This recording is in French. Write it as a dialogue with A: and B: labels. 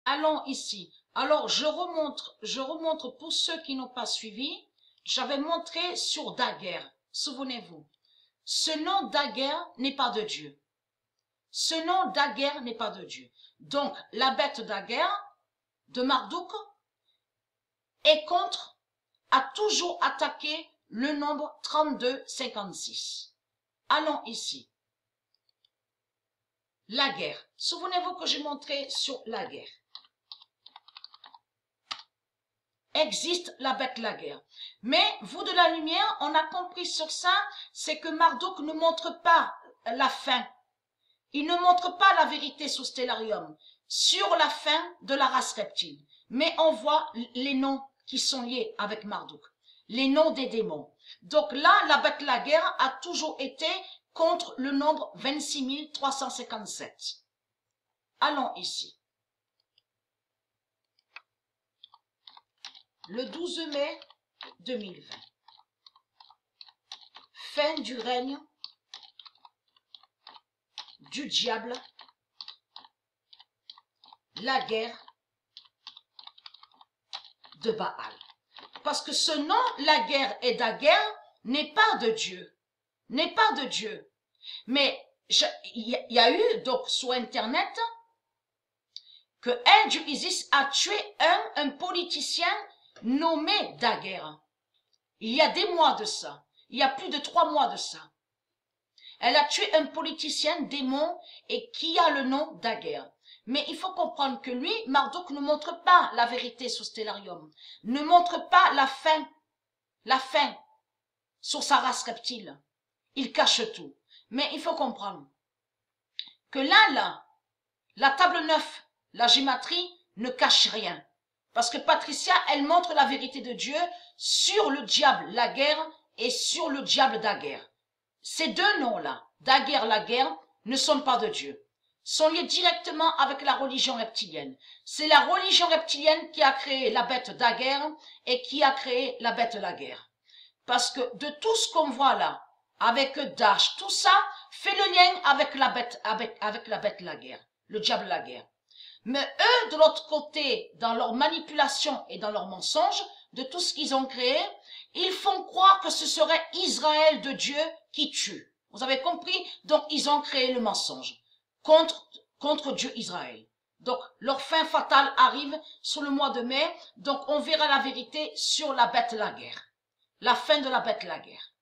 A: Allons ici. Alors, je remontre pour ceux qui n'ont pas suivi. J'avais montré sur Daguerre. Souvenez-vous. Ce nom Daguerre n'est pas de Dieu. Ce nom Daguerre n'est pas de Dieu. Donc, la bête Daguerre de Marduk a toujours attaqué le nombre 3256. Allons ici. La guerre. Souvenez-vous que j'ai montré sur la guerre. Existe la bête la guerre. Mais vous de la lumière, on a compris sur ça, c'est que Marduk ne montre pas la fin. Il ne montre pas la vérité sur Stellarium, sur la fin de la race reptile. Mais on voit les noms qui sont liés avec Marduk, les noms des démons. Donc là, la bête la guerre a toujours été contre le nombre 26 357. Allons ici. Le 12 mai 2020. Fin du règne du diable, la guerre de Baal. Parce que ce nom, la guerre et Daguerre, n'est pas de Dieu. N'est pas de Dieu. Mais il y a eu, donc, sur Internet, que un du ISIS a tué un politicien nommé Daguerre. Il y a des mois de ça. Il y a plus de 3 mois de ça. Elle a tué un politicien démon et qui a le nom Daguerre. Mais il faut comprendre que lui, Marduk ne montre pas la vérité sur Stellarium, ne montre pas la fin sur sa race reptile. Il cache tout. Mais il faut comprendre que là, la table 9, la gématrie, ne cache rien. Parce que Patricia, elle montre la vérité de Dieu sur le diable, la guerre, et sur le diable Daguerre. Ces deux noms-là, Daguerre, la guerre, ne sont pas de Dieu. Sont liés directement avec la religion reptilienne. C'est la religion reptilienne qui a créé la bête Daguerre et qui a créé la bête la guerre. Parce que de tout ce qu'on voit là, avec Dash, tout ça, fait le lien avec la bête, avec la bête la guerre, le diable la guerre. Mais eux, de l'autre côté, dans leur manipulation et dans leur mensonge, de tout ce qu'ils ont créé, ils font croire que ce serait Israël de Dieu qui tue. Vous avez compris? Donc, ils ont créé le mensonge contre Dieu Israël. Donc, leur fin fatale arrive sur le mois de mai. Donc, on verra la vérité sur la bête la guerre. La fin de la bête la guerre.